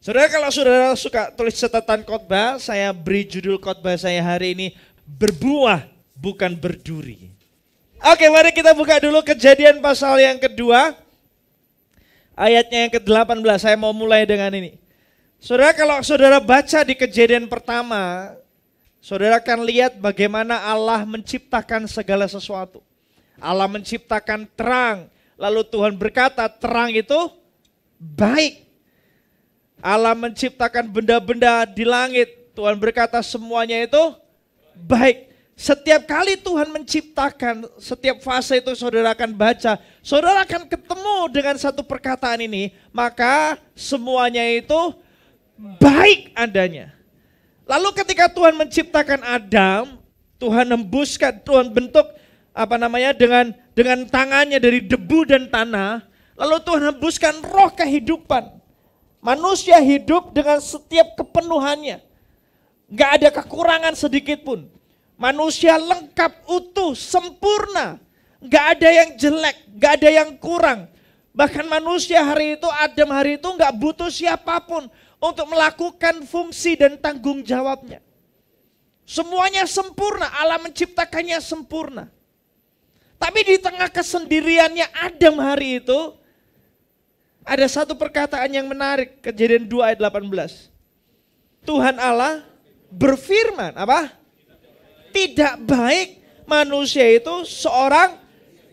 Saudara, kalau saudara suka tulis catatan khotbah, saya beri judul khotbah saya hari ini, berbuah bukan berduri. Oke, mari kita buka dulu Kejadian pasal yang kedua, ayatnya yang ke-18. Saya mau mulai dengan ini. Saudara, kalau saudara baca di Kejadian pertama, saudara akan lihat bagaimana Allah menciptakan segala sesuatu. Allah menciptakan terang, lalu Tuhan berkata terang itu baik. Allah menciptakan benda-benda di langit, Tuhan berkata semuanya itu baik. Setiap kali Tuhan menciptakan, setiap fase itu saudara akan baca, saudara akan ketemu dengan satu perkataan ini, maka semuanya itu baik adanya. Lalu ketika Tuhan menciptakan Adam, Tuhan hembuskan, Tuhan bentuk dengan tangannya dari debu dan tanah, lalu Tuhan hembuskan roh kehidupan. Manusia hidup dengan setiap kepenuhannya. Gak ada kekurangan sedikit pun. Manusia lengkap, utuh, sempurna. Gak ada yang jelek, gak ada yang kurang. Bahkan manusia hari itu, Adam hari itu gak butuh siapapun untuk melakukan fungsi dan tanggung jawabnya. Semuanya sempurna, Allah menciptakannya sempurna. Tapi di tengah kesendiriannya Adam hari itu, ada satu perkataan yang menarik, Kejadian 2 ayat 18. Tuhan Allah berfirman, apa? Tidak baik manusia itu seorang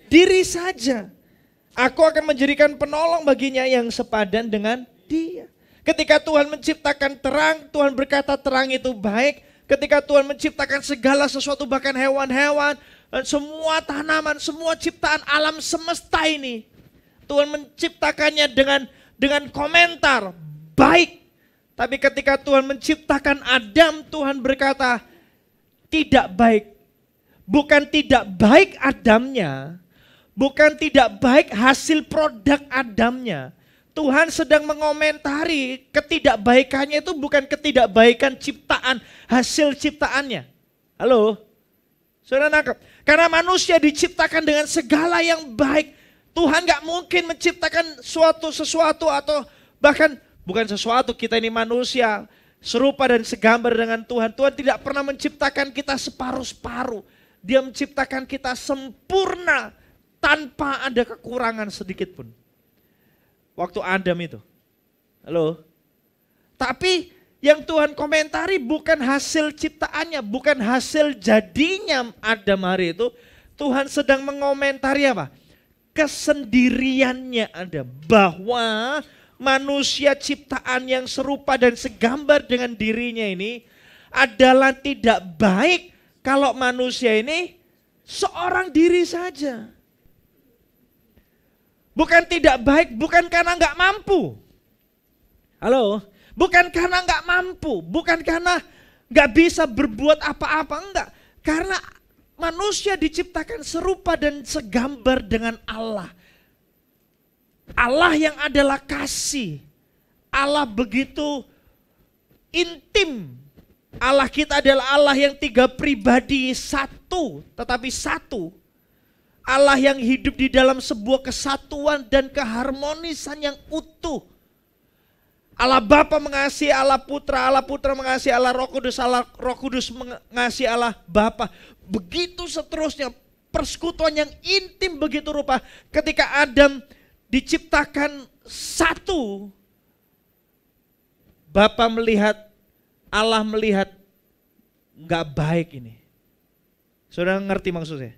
diri saja. Aku akan menjadikan penolong baginya yang sepadan dengan dia. Ketika Tuhan menciptakan terang, Tuhan berkata terang itu baik. Ketika Tuhan menciptakan segala sesuatu, bahkan hewan-hewan, dan semua tanaman, semua ciptaan alam semesta ini, Tuhan menciptakannya dengan komentar baik. Tapi ketika Tuhan menciptakan Adam, Tuhan berkata tidak baik. Bukan tidak baik Adamnya, bukan tidak baik hasil produk Adamnya. Tuhan sedang mengomentari ketidakbaikannya itu bukan ketidakbaikan ciptaan, hasil ciptaannya. Halo? Saudara nangkep? Karena manusia diciptakan dengan segala yang baik. Tuhan gak mungkin menciptakan sesuatu atau bahkan bukan sesuatu, kita ini manusia serupa dan segambar dengan Tuhan. Tuhan tidak pernah menciptakan kita separuh-separuh. Dia menciptakan kita sempurna tanpa ada kekurangan sedikit pun. Waktu Adam itu. Halo? Tapi yang Tuhan komentari bukan hasil ciptaannya, bukan hasil jadinya Adam hari itu. Tuhan sedang mengomentari apa? Kesendiriannya ada, bahwa manusia ciptaan yang serupa dan segambar dengan dirinya ini adalah tidak baik kalau manusia ini seorang diri saja. Bukan tidak baik, bukan karena nggak mampu. Halo, bukan karena nggak mampu, bukan karena nggak bisa berbuat apa-apa, enggak. Karena manusia diciptakan serupa dan segambar dengan Allah. Allah yang adalah kasih. Allah begitu intim. Allah kita adalah Allah yang tiga pribadi satu, tetapi satu. Allah yang hidup di dalam sebuah kesatuan dan keharmonisan yang utuh. Allah Bapa mengasihi Allah Putra mengasihi Allah Roh Kudus mengasihi Allah Bapa. Begitu seterusnya, persekutuan yang intim begitu rupa. Ketika Adam diciptakan satu, Bapa melihat, Allah melihat nggak baik ini. Saudara ngerti maksudnya?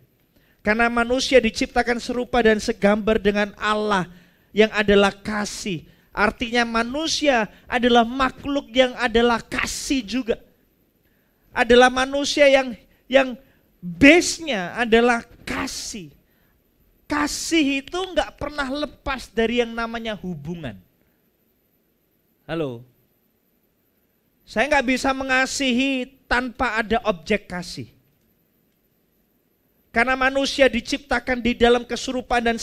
Karena manusia diciptakan serupa dan segambar dengan Allah yang adalah kasih. Artinya manusia adalah makhluk yang adalah kasih juga. Adalah manusia yang base-nya adalah kasih. Kasih itu nggak pernah lepas dari yang namanya hubungan. Halo? Saya nggak bisa mengasihi tanpa ada objek kasih. Karena manusia diciptakan di dalam keserupaan dan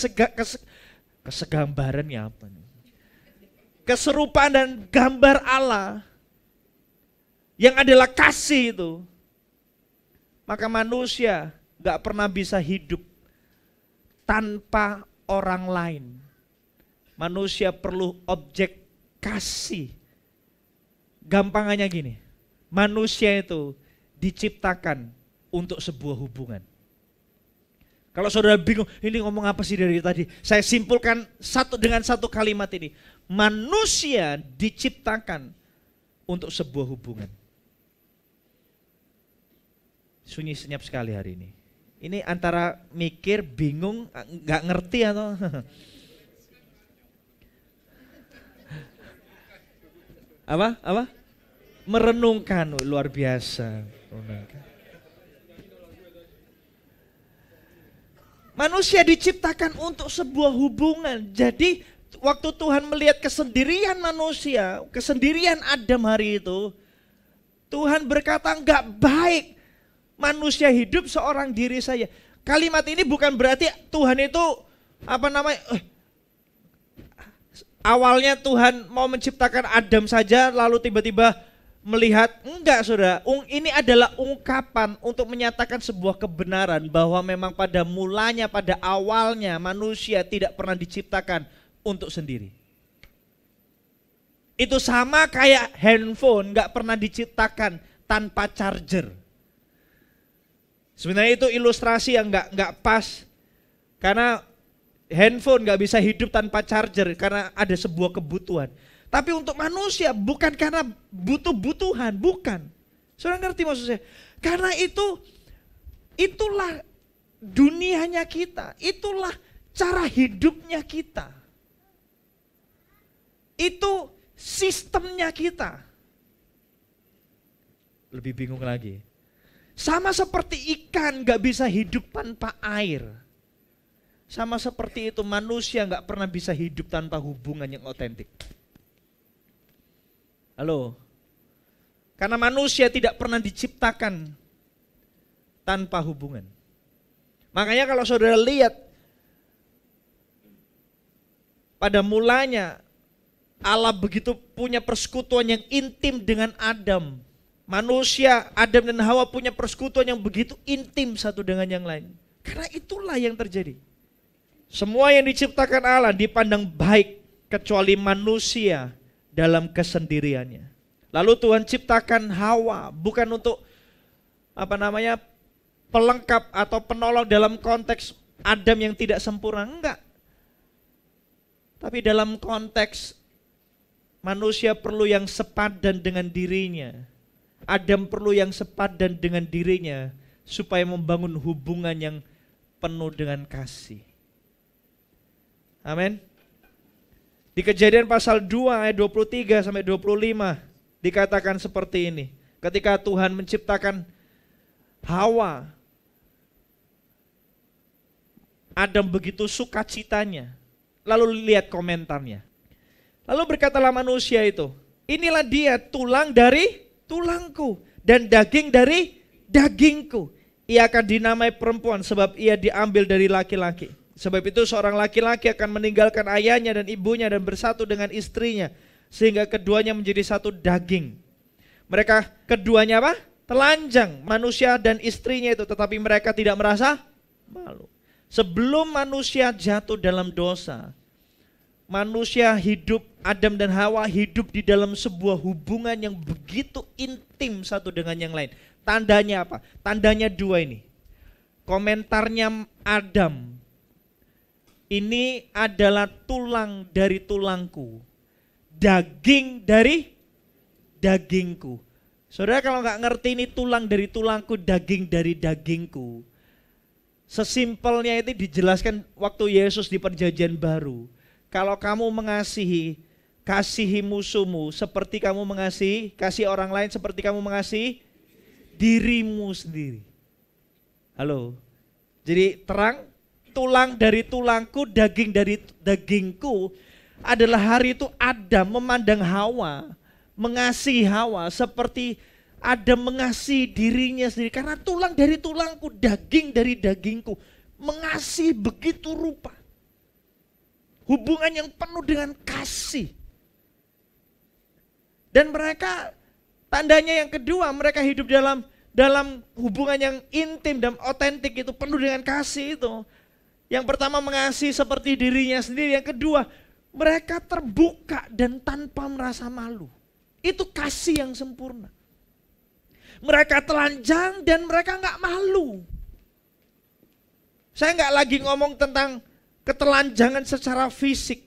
kesegambarannya apa nih? Keserupaan dan gambar Allah yang adalah kasih itu. Maka manusia gak pernah bisa hidup tanpa orang lain. Manusia perlu objek kasih Gampangannya gini, manusia itu diciptakan untuk sebuah hubungan. Kalau saudara bingung, ini ngomong apa sih dari tadi? Saya simpulkan dengan satu kalimat ini. Manusia diciptakan untuk sebuah hubungan. Sunyi senyap sekali hari ini. Ini antara mikir, bingung, nggak ngerti atau... Apa? Merenungkan, luar biasa. Manusia diciptakan untuk sebuah hubungan. Jadi waktu Tuhan melihat kesendirian manusia, kesendirian Adam hari itu, Tuhan berkata enggak baik manusia hidup seorang diri saja. Kalimat ini bukan berarti Tuhan itu awalnya Tuhan mau menciptakan Adam saja lalu tiba-tiba melihat, enggak saudara, ini adalah ungkapan untuk menyatakan sebuah kebenaran bahwa memang pada mulanya, pada awalnya manusia tidak pernah diciptakan untuk sendiri. Itu sama kayak handphone enggak pernah diciptakan tanpa charger. Sebenarnya itu ilustrasi yang enggak pas, karena handphone enggak bisa hidup tanpa charger karena ada sebuah kebutuhan. Tapi untuk manusia bukan karena butuh-butuhan, bukan. Saudara ngerti maksud saya? Karena itulah dunianya kita, itulah cara hidupnya kita. Itu sistemnya kita. Lebih bingung lagi. Sama seperti ikan gak bisa hidup tanpa air. Sama seperti itu manusia gak pernah bisa hidup tanpa hubungan yang otentik. Halo, karena manusia tidak pernah diciptakan tanpa hubungan. Makanya kalau saudara lihat, pada mulanya Allah begitu punya persekutuan yang intim dengan Adam. Manusia, Adam dan Hawa punya persekutuan yang begitu intim satu dengan yang lain. Karena itulah yang terjadi. Semua yang diciptakan Allah dipandang baik kecuali manusia dalam kesendiriannya. Lalu Tuhan ciptakan Hawa bukan untuk pelengkap atau penolong dalam konteks Adam yang tidak sempurna, enggak. Tapi dalam konteks manusia perlu yang sepadan dengan dirinya. Adam perlu yang sepadan dengan dirinya supaya membangun hubungan yang penuh dengan kasih. Amin. Di Kejadian pasal 2 ayat 23 sampai 25 dikatakan seperti ini. Ketika Tuhan menciptakan Hawa, Adam begitu sukacitanya. Lalu lihat komentarnya. Lalu berkatalah manusia itu, inilah dia tulang dari tulangku dan daging dari dagingku. Ia akan dinamai perempuan sebab ia diambil dari laki-laki. Sebab itu seorang laki-laki akan meninggalkan ayahnya dan ibunya dan bersatu dengan istrinya. Sehingga keduanya menjadi satu daging. Mereka keduanya apa? Telanjang, manusia dan istrinya itu. Tetapi mereka tidak merasa malu. Sebelum manusia jatuh dalam dosa, manusia hidup, Adam dan Hawa hidup di dalam sebuah hubungan yang begitu intim satu dengan yang lain. Tandanya apa? Tandanya dua ini. Komentarnya Adam, ini adalah tulang dari tulangku, daging dari dagingku. Saudara kalau nggak ngerti ini tulang dari tulangku, daging dari dagingku, sesimpelnya itu dijelaskan waktu Yesus di Perjanjian Baru. Kalau kamu mengasihi, kasihi musuhmu seperti kamu mengasihi, kasih orang lain seperti kamu mengasihi dirimu sendiri. Halo, jadi terang. Tulang dari tulangku, daging dari dagingku adalah hari itu Adam memandang Hawa, mengasihi Hawa seperti Adam mengasihi dirinya sendiri. Karena tulang dari tulangku, daging dari dagingku, mengasihi begitu rupa. Hubungan yang penuh dengan kasih. Dan mereka, tandanya yang kedua, mereka hidup dalam hubungan yang intim dan otentik itu, penuh dengan kasih itu. Yang pertama mengasihi seperti dirinya sendiri. Yang kedua, mereka terbuka dan tanpa merasa malu. Itu kasih yang sempurna. Mereka telanjang dan mereka nggak malu. Saya nggak lagi ngomong tentang ketelanjangan secara fisik.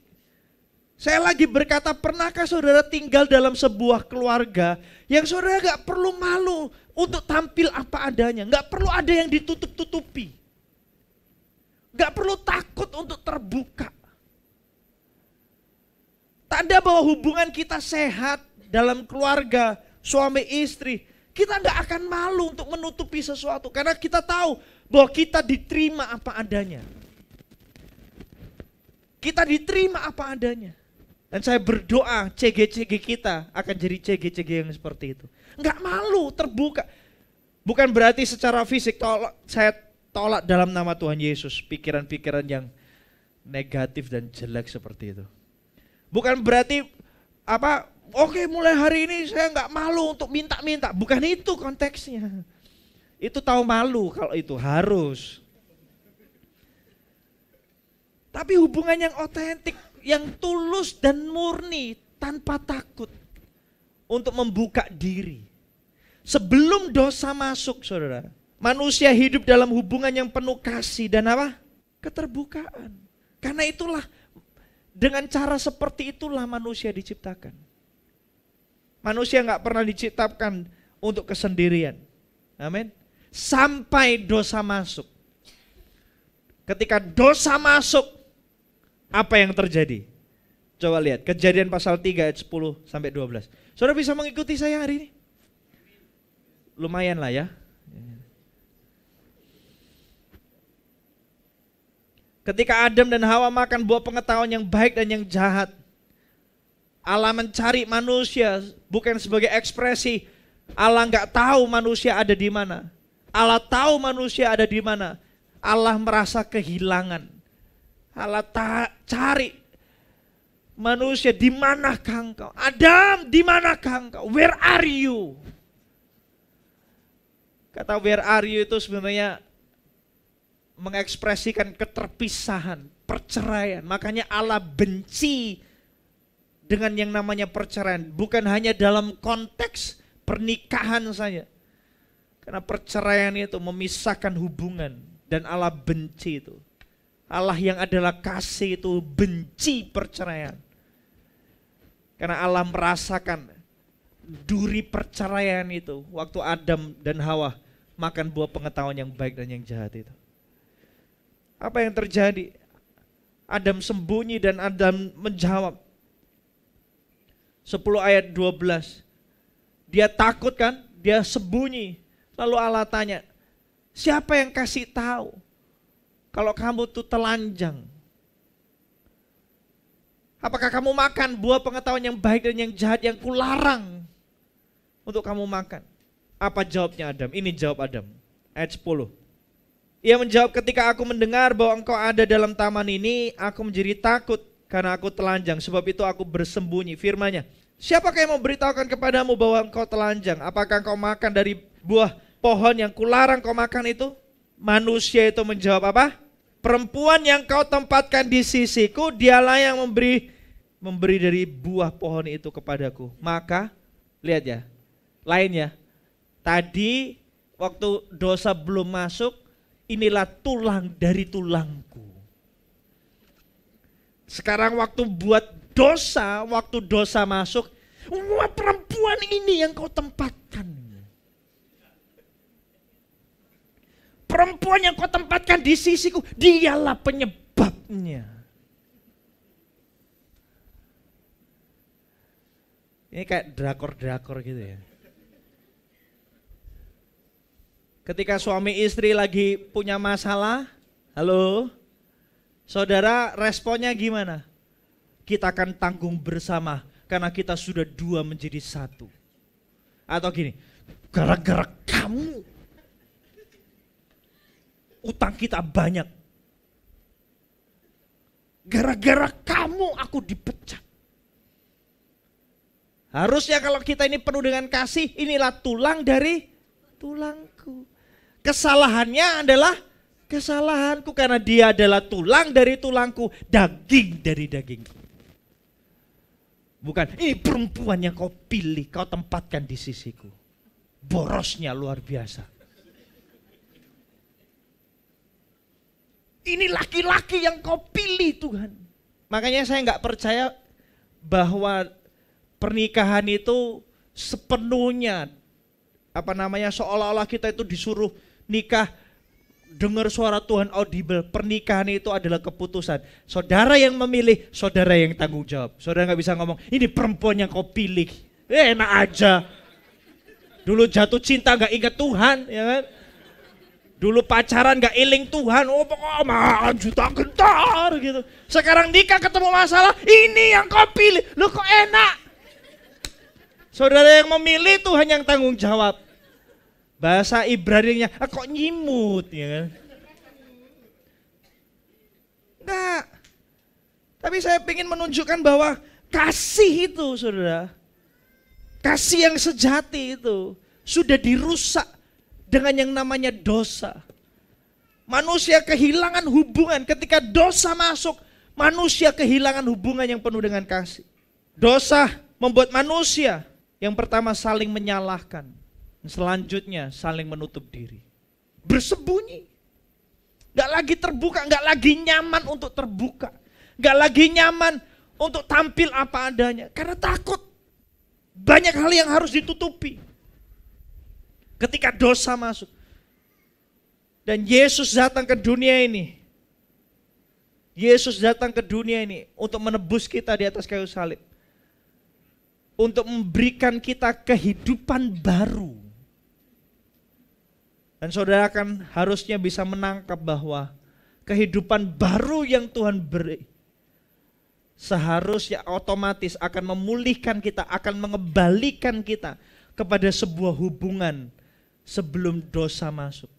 Saya lagi berkata, pernahkah saudara tinggal dalam sebuah keluarga yang saudara nggak perlu malu untuk tampil apa adanya, nggak perlu ada yang ditutup-tutupi, nggak perlu takut untuk terbuka. Tanda bahwa hubungan kita sehat dalam keluarga, suami istri, kita nggak akan malu untuk menutupi sesuatu karena kita tahu bahwa kita diterima apa adanya. Kita diterima apa adanya. Dan saya berdoa CG-CG kita akan jadi CG-CG yang seperti itu. Enggak malu, terbuka. Bukan berarti secara fisik saya tolak dalam nama Tuhan Yesus pikiran-pikiran yang negatif dan jelek seperti itu. Bukan berarti oke mulai hari ini saya enggak malu untuk minta-minta. Bukan itu konteksnya. Itu tahu malu kalau itu harus. Tapi hubungan yang otentik, yang tulus dan murni tanpa takut untuk membuka diri. Sebelum dosa masuk, saudara, manusia hidup dalam hubungan yang penuh kasih dan keterbukaan. Karena itulah, dengan cara seperti itulah manusia diciptakan. Manusia nggak pernah diciptakan untuk kesendirian. Amin. Sampai dosa masuk. Ketika dosa masuk, apa yang terjadi? Coba lihat Kejadian pasal 3 ayat 10 sampai 12. Saudara bisa mengikuti saya hari ini? Lumayan lah ya. Ketika Adam dan Hawa makan buah pengetahuan yang baik dan yang jahat, Allah mencari manusia bukan sebagai ekspresi Allah nggak tahu manusia ada di mana. Allah tahu manusia ada di mana. Allah merasa kehilangan. Allah cari manusia, di manakah engkau? Adam, di manakah engkau? Where are you? Kata where are you itu sebenarnya mengekspresikan keterpisahan, perceraian. Makanya Allah benci dengan yang namanya perceraian. Bukan hanya dalam konteks pernikahan saja. Karena perceraian itu memisahkan hubungan dan Allah benci itu. Allah yang adalah kasih itu benci perceraian. Karena Allah merasakan duri perceraian itu waktu Adam dan Hawa makan buah pengetahuan yang baik dan yang jahat itu. Apa yang terjadi? Adam sembunyi dan Adam menjawab. 10 ayat 12. Dia takut kan? Dia sembunyi. Lalu Allah tanya, siapa yang kasih tahu kalau kamu tuh telanjang? Apakah kamu makan buah pengetahuan yang baik dan yang jahat yang kularang untuk kamu makan? Apa jawabnya Adam? Ini jawab Adam. Ayat 10. Ia menjawab, ketika aku mendengar bahwa engkau ada dalam taman ini, aku menjadi takut karena aku telanjang. Sebab itu aku bersembunyi. Firman-Nya, siapakah yang memberitahukan kepadamu bahwa engkau telanjang? Apakah engkau makan dari buah pohon yang kularang kau makan itu? Manusia itu menjawab apa? Perempuan yang kau tempatkan di sisiku, dialah yang memberi dari buah pohon itu kepadaku. Maka, lihat ya, lainnya. Tadi waktu dosa belum masuk, inilah tulang dari tulangku. Sekarang waktu buat dosa, waktu dosa masuk, wah perempuan ini yang kau tempatkan. Perempuan yang kau tempatkan di sisiku, dialah penyebabnya. Ini kayak drakor-drakor gitu ya. Ketika suami istri lagi punya masalah, halo, saudara responnya gimana? Kita akan tanggung bersama karena kita sudah dua menjadi satu. Atau gini, gara-gara kamu utang kita banyak. Gara-gara kamu aku dipecat. Harusnya kalau kita ini penuh dengan kasih, inilah tulang dari tulangku. Kesalahannya adalah kesalahanku karena dia adalah tulang dari tulangku, daging dari dagingku. Bukan, ini perempuan yang kau pilih, kau tempatkan di sisiku. Borosnya luar biasa. Ini laki-laki yang kau pilih Tuhan. Makanya saya nggak percaya bahwa pernikahan itu sepenuhnya seolah-olah kita itu disuruh nikah dengar suara Tuhan audible. Pernikahan itu adalah keputusan. Saudara yang memilih, saudara yang tanggung jawab. Saudara nggak bisa ngomong, ini perempuan yang kau pilih. Enak aja. Dulu jatuh cinta nggak ingat Tuhan, ya kan? Dulu pacaran gak iling Tuhan, oh pokoknya juta gentar gitu. Sekarang nikah ketemu masalah, ini yang kau pilih, lu kok enak. Saudara yang memilih, Tuhan yang tanggung jawab. Bahasa Ibrani-nya, kok nyimut ya kan. Enggak. Tapi saya ingin menunjukkan bahwa kasih itu saudara, kasih yang sejati itu sudah dirusak dengan yang namanya dosa. Manusia kehilangan hubungan ketika dosa masuk. Manusia kehilangan hubungan yang penuh dengan kasih. Dosa membuat manusia yang pertama saling menyalahkan. Selanjutnya saling menutup diri. Bersembunyi. Gak lagi terbuka, gak lagi nyaman untuk terbuka. Gak lagi nyaman untuk tampil apa adanya. Karena takut. Banyak hal yang harus ditutupi. Ketika dosa masuk. Dan Yesus datang ke dunia ini. Yesus datang ke dunia ini untuk menebus kita di atas kayu salib. Untuk memberikan kita kehidupan baru. Dan saudara akan harusnya bisa menangkap bahwa kehidupan baru yang Tuhan beri seharusnya otomatis akan memulihkan kita, akan mengembalikan kita kepada sebuah hubungan sebelum dosa masuk.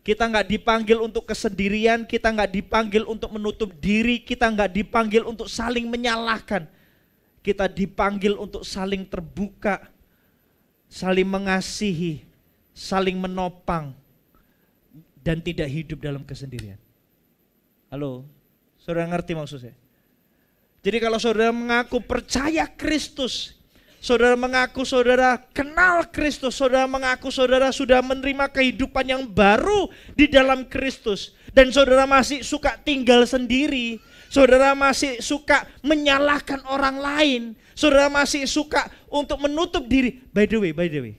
Kita nggak dipanggil untuk kesendirian, kita nggak dipanggil untuk menutup diri, kita nggak dipanggil untuk saling menyalahkan. Kita dipanggil untuk saling terbuka, saling mengasihi, saling menopang, dan tidak hidup dalam kesendirian. Halo, saudara ngerti maksud saya? Jadi kalau saudara mengaku percaya Kristus, saudara mengaku saudara kenal Kristus, saudara mengaku saudara sudah menerima kehidupan yang baru di dalam Kristus, dan saudara masih suka tinggal sendiri, saudara masih suka menyalahkan orang lain, saudara masih suka untuk menutup diri. By the way,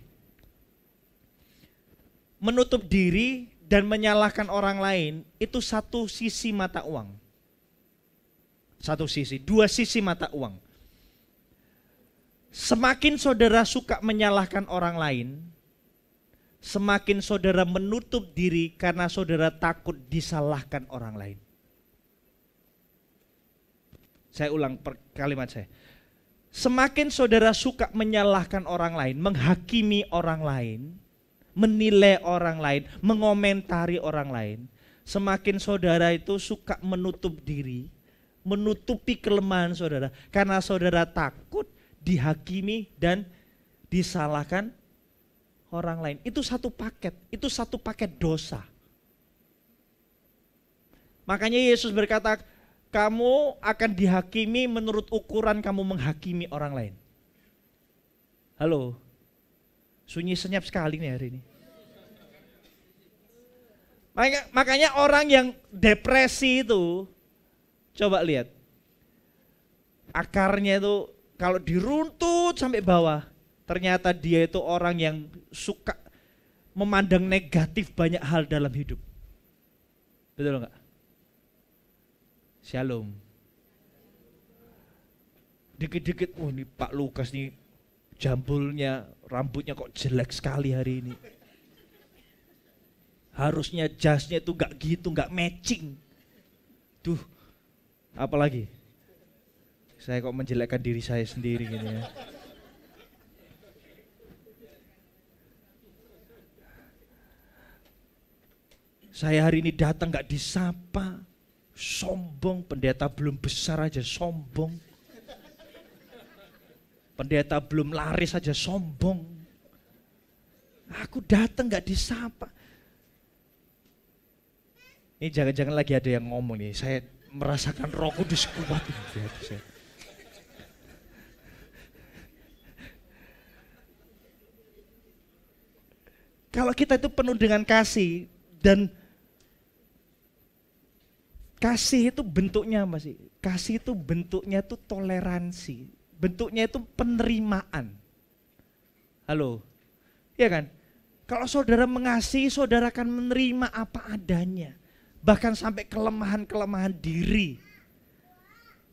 menutup diri dan menyalahkan orang lain itu satu sisi mata uang. Satu sisi, dua sisi mata uang. Semakin saudara suka menyalahkan orang lain, semakin saudara menutup diri karena saudara takut disalahkan orang lain. Saya ulang kalimat saya. Semakin saudara suka menyalahkan orang lain, menghakimi orang lain, menilai orang lain, mengomentari orang lain, semakin saudara itu suka menutup diri, menutupi kelemahan saudara, karena saudara takut dihakimi dan disalahkan orang lain. Itu satu paket dosa. Makanya Yesus berkata, kamu akan dihakimi menurut ukuran kamu menghakimi orang lain. Halo, sunyi senyap sekali nih hari ini. Makanya orang yang depresi itu, coba lihat, akarnya itu kalau diruntut sampai bawah, ternyata dia itu orang yang suka memandang negatif banyak hal dalam hidup. Betul enggak? Shalom. Dikit-dikit, oh ini Pak Lukas nih jambulnya, rambutnya kok jelek sekali hari ini. Harusnya jasnya itu enggak gitu, enggak matching. Tuh, apalagi? Saya kok menjelekkan diri saya sendiri gitu ya. Saya hari ini datang gak disapa, sombong, pendeta belum besar aja sombong. Pendeta belum laris aja sombong. Aku datang gak disapa. Ini jangan-jangan lagi ada yang ngomong nih, saya merasakan Roh Kudus kuat ini. Kalau kita itu penuh dengan kasih, dan kasih itu bentuknya apa sih? Kasih itu bentuknya itu toleransi. Bentuknya itu penerimaan. Halo? Iya kan? Kalau saudara mengasihi, saudara akan menerima apa adanya. Bahkan sampai kelemahan-kelemahan diri.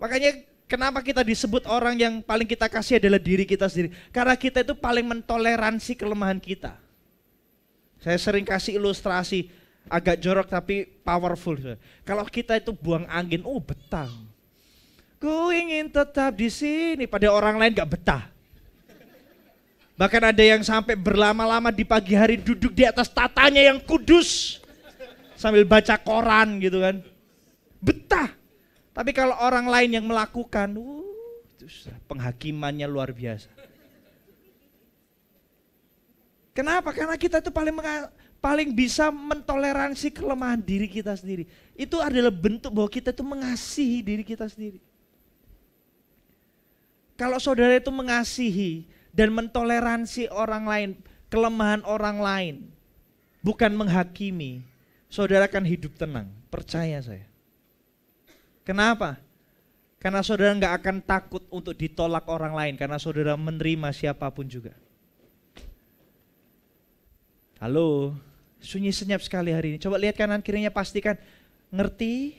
Makanya kenapa kita disebut orang yang paling kita kasih adalah diri kita sendiri. Karena kita itu paling mentoleransi kelemahan kita. Saya sering kasih ilustrasi agak jorok tapi powerful. Kalau kita itu buang angin, oh betah. Ku ingin tetap di sini, pada orang lain gak betah. Bahkan ada yang sampai berlama-lama di pagi hari duduk di atas tatanya yang kudus. Sambil baca koran gitu kan. Betah. Tapi kalau orang lain yang melakukan, penghakimannya luar biasa. Kenapa? Karena kita itu paling bisa mentoleransi kelemahan diri kita sendiri. Itu adalah bentuk bahwa kita itu mengasihi diri kita sendiri. Kalau saudara itu mengasihi dan mentoleransi orang lain, kelemahan orang lain, bukan menghakimi, saudara akan hidup tenang, percaya saya. Kenapa? Karena saudara nggak akan takut untuk ditolak orang lain, karena saudara menerima siapapun juga. Halo, sunyi senyap sekali hari ini. Coba lihat kanan kirinya, pastikan ngerti.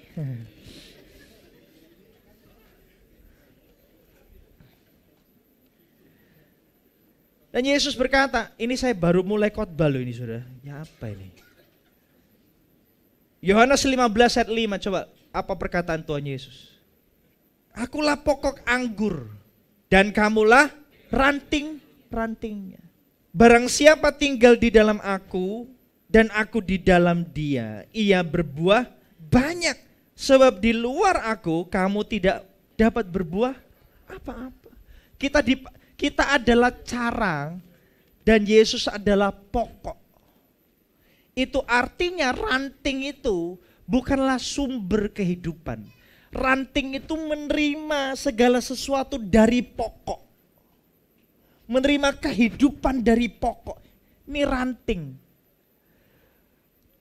Dan Yesus berkata, ini saya baru mulai khotbah loh ini saudara. Ya apa ini? Yohanes 15 ayat 5, coba apa perkataan Tuhan Yesus? Akulah pokok anggur dan kamulah ranting-rantingnya. Barang siapa tinggal di dalam aku dan aku di dalam dia, ia berbuah banyak. Sebab di luar aku kamu tidak dapat berbuah apa-apa. Kita adalah carang dan Yesus adalah pokok. Itu artinya ranting itu bukanlah sumber kehidupan. Ranting itu menerima segala sesuatu dari pokok. Menerima kehidupan dari pokok. Ini ranting.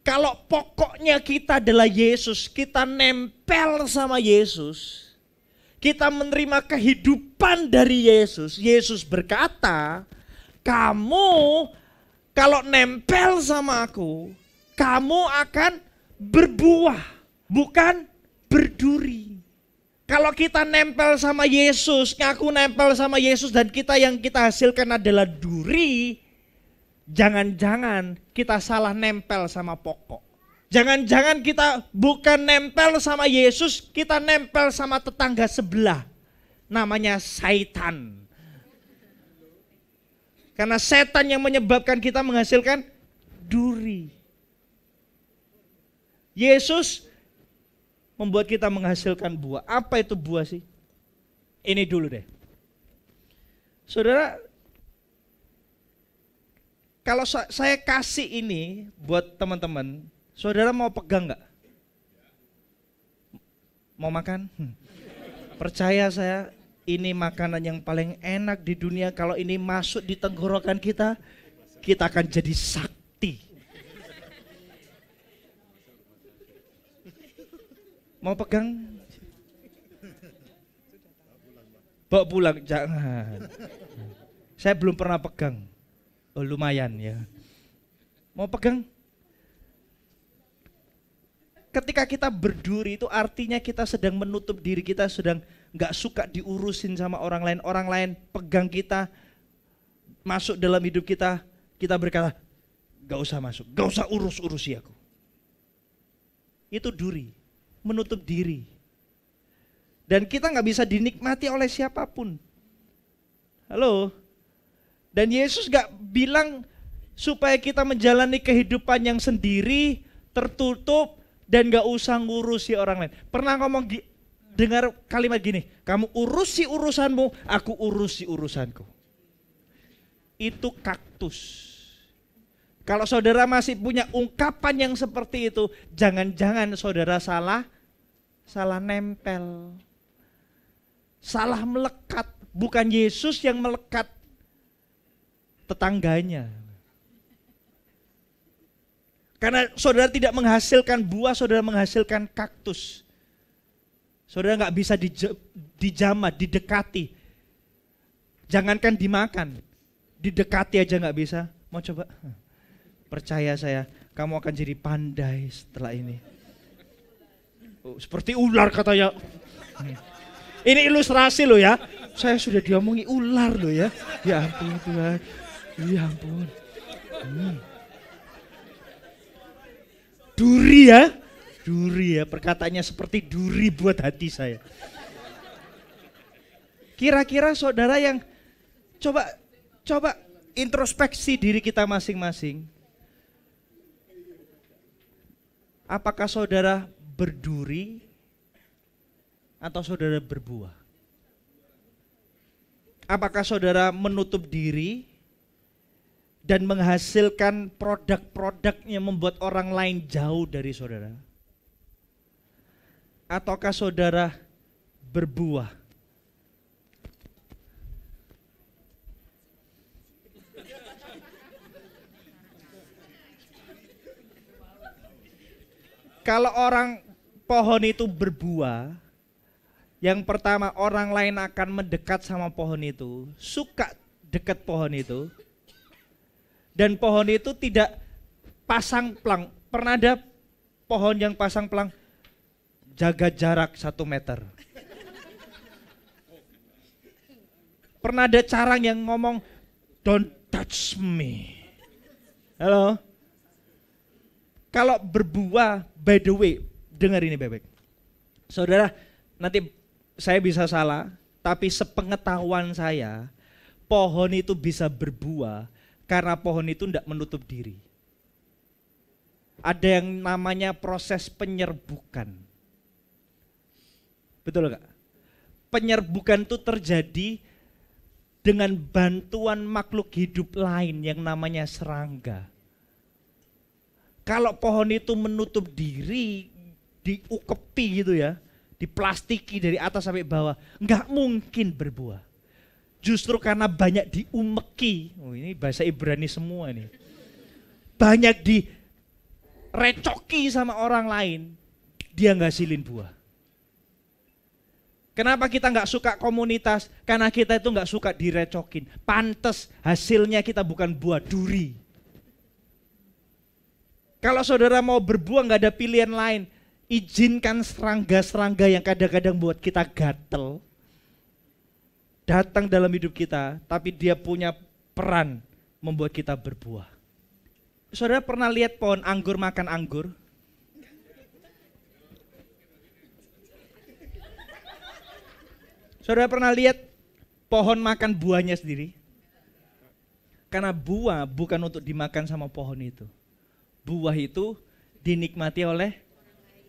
Kalau pokoknya kita adalah Yesus, kita nempel sama Yesus, kita menerima kehidupan dari Yesus. Yesus berkata, kamu kalau nempel sama aku, kamu akan berbuah, bukan berduri. Kalau kita nempel sama Yesus, ngaku nempel sama Yesus dan yang kita hasilkan adalah duri, jangan-jangan kita salah nempel sama pokok. Jangan-jangan kita bukan nempel sama Yesus, kita nempel sama tetangga sebelah. Namanya Satan. Karena setan yang menyebabkan kita menghasilkan duri. Yesus membuat kita menghasilkan buah. Apa itu buah sih? Ini dulu deh. Saudara, kalau saya kasih ini buat teman-teman, saudara mau pegang nggak? Mau makan? Percaya saya, ini makanan yang paling enak di dunia. Kalau ini masuk di tenggorokan kita akan jadi sakti. Mau pegang? Bawa pulang, jangan. Saya belum pernah pegang. Oh, lumayan ya. Mau pegang? Ketika kita berduri itu artinya kita sedang menutup diri, kita sedang gak suka diurusin sama orang lain. Orang lain pegang kita, masuk dalam hidup kita, kita berkata, gak usah masuk, gak usah urusi aku. Itu duri, menutup diri. Dan kita gak bisa dinikmati oleh siapapun. Halo? Dan Yesus gak bilang supaya kita menjalani kehidupan yang sendiri, tertutup, dan gak usah ngurusi orang lain. Pernah ngomong dengar kalimat gini, kamu urusi urusanmu, aku urusi urusanku. Itu kaktus. Kalau saudara masih punya ungkapan yang seperti itu, jangan-jangan saudara salah nempel. Salah melekat, bukan Yesus yang melekat, tetangganya. Karena saudara tidak menghasilkan buah, saudara menghasilkan kaktus. Saudara nggak bisa dijamah, didekati. Jangankan dimakan, didekati aja nggak bisa. Mau coba? Percaya saya, kamu akan jadi pandai setelah ini. Oh, seperti ular katanya. Ini ilustrasi loh ya. Saya sudah diomongi ular loh ya. Ya ampun Tuhan. Ya ampun. Duri ya. Duri ya, perkataannya seperti duri buat hati saya. Kira-kira saudara yang coba introspeksi diri kita masing-masing. Apakah saudara berduri atau saudara berbuah? Apakah saudara menutup diri dan menghasilkan produk-produk yang membuat orang lain jauh dari saudara? Ataukah saudara berbuah? Kalau orang pohon itu berbuah, yang pertama orang lain akan mendekat sama pohon itu, suka dekat pohon itu, dan pohon itu tidak pasang pelang. Pernah ada pohon yang pasang pelang, jaga jarak 1 meter. Pernah ada carang yang ngomong, don't touch me. Halo? Kalau berbuah, by the way, dengar ini bebek. Saudara, nanti saya bisa salah, tapi sepengetahuan saya, pohon itu bisa berbuah karena pohon itu tidak menutup diri. Ada yang namanya proses penyerbukan. Betul gak? Penyerbukan itu terjadi dengan bantuan makhluk hidup lain yang namanya serangga. Kalau pohon itu menutup diri, diukepi gitu ya, diplastiki dari atas sampai bawah, nggak mungkin berbuah. Justru karena banyak diumeki, oh ini bahasa Ibrani semua nih, banyak direcoki sama orang lain, dia nggak hasilin buah. Kenapa kita nggak suka komunitas? Karena kita itu nggak suka direcokin. Pantes hasilnya kita bukan buah, duri. Kalau saudara mau berbuah nggak ada pilihan lain, izinkan serangga-serangga yang kadang-kadang buat kita gatel datang dalam hidup kita, tapi dia punya peran membuat kita berbuah. Saudara pernah lihat pohon anggur makan anggur? Saudara pernah lihat pohon makan buahnya sendiri? Karena buah bukan untuk dimakan sama pohon itu. Buah itu dinikmati oleh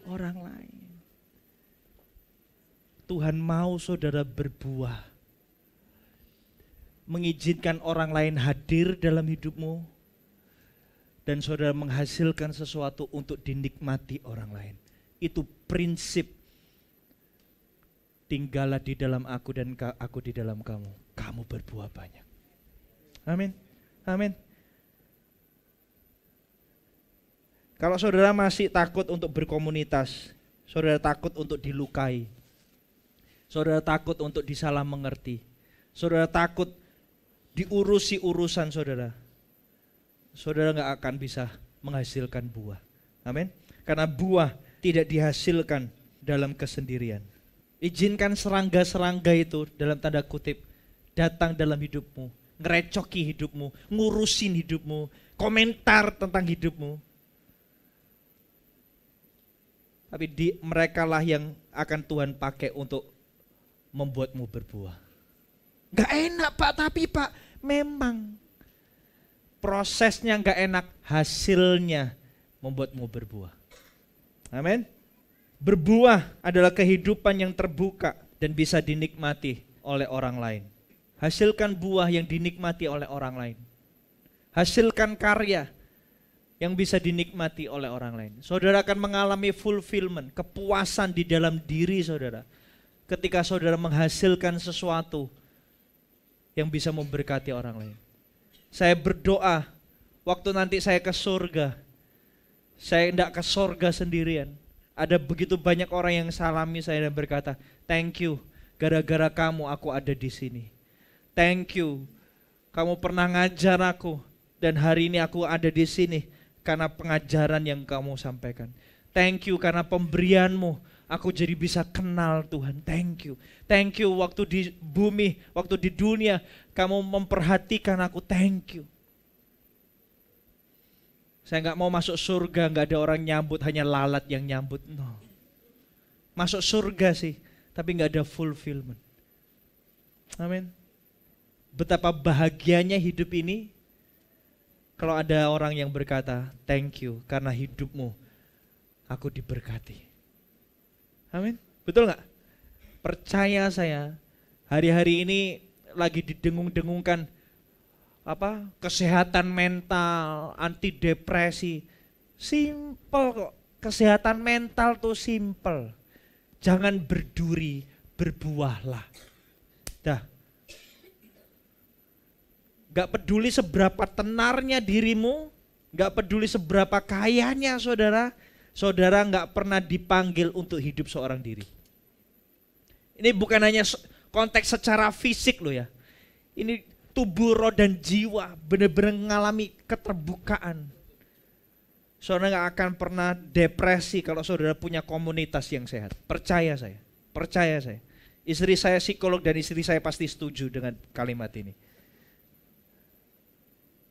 orang lain. Tuhan mau saudara berbuah. Mengizinkan orang lain hadir dalam hidupmu. Dan saudara menghasilkan sesuatu untuk dinikmati orang lain. Itu prinsip. Tinggallah di dalam aku dan aku di dalam kamu. Kamu berbuah banyak. Amin. Amin. Kalau saudara masih takut untuk berkomunitas, saudara takut untuk dilukai, saudara takut untuk disalah mengerti, saudara takut diurusi urusan saudara, saudara nggak akan bisa menghasilkan buah. Amin. Karena buah tidak dihasilkan dalam kesendirian. Izinkan serangga-serangga itu dalam tanda kutip datang dalam hidupmu, ngerecoki hidupmu, ngurusin hidupmu, komentar tentang hidupmu. Tapi mereka lah yang akan Tuhan pakai untuk membuatmu berbuah. Gak enak Pak, tapi Pak memang prosesnya gak enak, hasilnya membuatmu berbuah. Amin. Berbuah adalah kehidupan yang terbuka dan bisa dinikmati oleh orang lain. Hasilkan buah yang dinikmati oleh orang lain. Hasilkan karya yang bisa dinikmati oleh orang lain. Saudara akan mengalami fulfillment, kepuasan di dalam diri saudara. Ketika saudara menghasilkan sesuatu yang bisa memberkati orang lain. Saya berdoa waktu nanti saya ke surga, Saya tidak ke sorga sendirian. Ada begitu banyak orang yang salami saya dan berkata, thank you, gara-gara kamu aku ada di sini. Thank you, kamu pernah ngajar aku dan hari ini aku ada di sini karena pengajaran yang kamu sampaikan. Thank you karena pemberianmu, aku jadi bisa kenal Tuhan. Thank you. Thank you waktu di bumi, waktu di dunia kamu memperhatikan aku. Thank you. Saya nggak mau masuk surga, nggak ada orang nyambut, hanya lalat yang nyambut. No. Masuk surga sih, tapi nggak ada fulfillment. Amin. Betapa bahagianya hidup ini kalau ada orang yang berkata, thank you karena hidupmu aku diberkati. Amin. Betul nggak? Percaya saya, hari-hari ini lagi didengung-dengungkan kesehatan mental, anti depresi. Simple kok. Kesehatan mental tuh simple. Jangan berduri, berbuahlah. Dah. Gak peduli seberapa tenarnya dirimu, gak peduli seberapa kayanya saudara, saudara gak pernah dipanggil untuk hidup seorang diri. Ini bukan hanya konteks secara fisik loh ya. Ini tubuh, roh, dan jiwa benar-benar mengalami keterbukaan. Saudara gak akan pernah depresi kalau saudara punya komunitas yang sehat. Percaya saya, percaya saya. Istri saya psikolog dan istri saya pasti setuju dengan kalimat ini.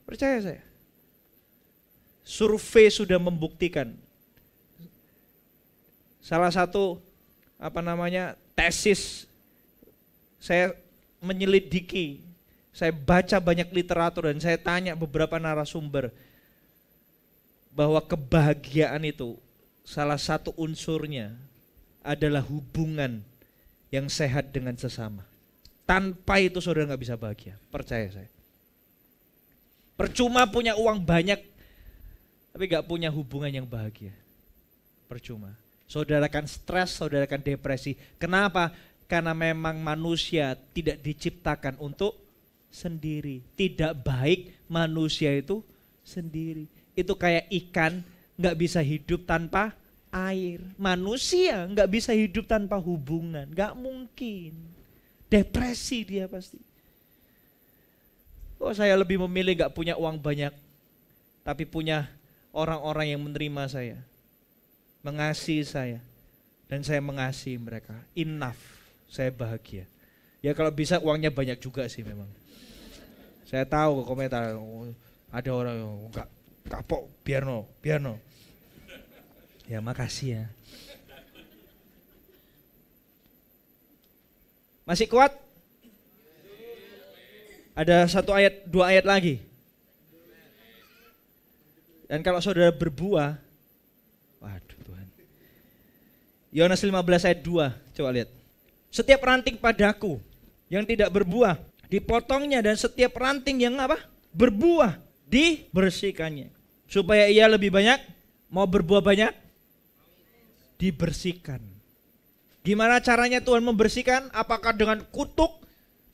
Percaya saya. Survei sudah membuktikan. Salah satu tesis saya menyelidiki. Saya baca banyak literatur dan saya tanya beberapa narasumber bahwa kebahagiaan itu salah satu unsurnya adalah hubungan yang sehat dengan sesama. Tanpa itu saudara nggak bisa bahagia, percaya saya. Percuma punya uang banyak, tapi nggak punya hubungan yang bahagia. Percuma. Saudara akan stres, saudara akan depresi. Kenapa? Karena memang manusia tidak diciptakan untuk sendiri. Tidak baik manusia itu sendiri. Itu kayak ikan nggak bisa hidup tanpa air. Manusia nggak bisa hidup tanpa hubungan. Nggak mungkin. Depresi dia pasti. Oh, saya lebih memilih nggak punya uang banyak, tapi punya orang-orang yang menerima saya, mengasihi saya, dan saya mengasihi mereka. Enough, saya bahagia. Ya kalau bisa uangnya banyak juga sih memang. Saya tahu komentar ada orang yang enggak kapok, biar no. Ya makasih ya. Masih kuat? Ada dua ayat lagi. Dan kalau saudara berbuah, waduh Tuhan. Yohanes 15 ayat 2, coba lihat. Setiap ranting padaku yang tidak berbuah, dipotongnya, dan setiap ranting yang berbuah, dibersihkannya. Supaya ia lebih banyak, mau berbuah banyak, dibersihkan. Gimana caranya Tuhan membersihkan? Apakah dengan kutuk,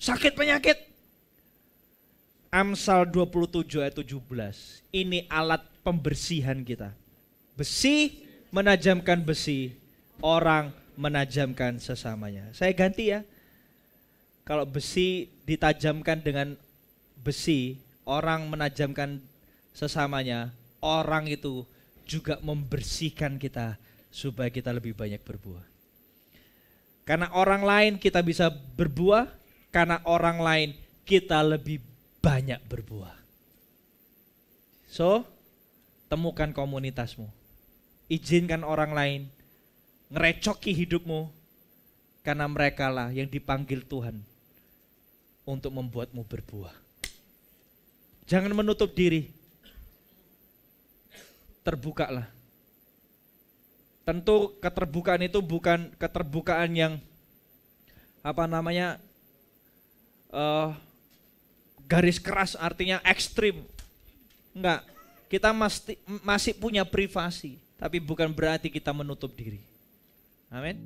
sakit penyakit? Amsal 27 ayat 17. Ini alat pembersihan kita. Besi menajamkan besi, orang menajamkan sesamanya. Saya ganti ya. Kalau besi ditajamkan dengan besi, orang menajamkan sesamanya, orang itu juga membersihkan kita supaya kita lebih banyak berbuah. Karena orang lain kita bisa berbuah, karena orang lain kita lebih banyak berbuah. So, temukan komunitasmu. Izinkan orang lain ngerecoki hidupmu, karena mereka lah yang dipanggil Tuhan untuk membuatmu berbuah. Jangan menutup diri. Terbukalah. Tentu keterbukaan itu bukan keterbukaan yang garis keras, artinya ekstrim. Enggak. Kita masih punya privasi, tapi bukan berarti kita menutup diri. Amin.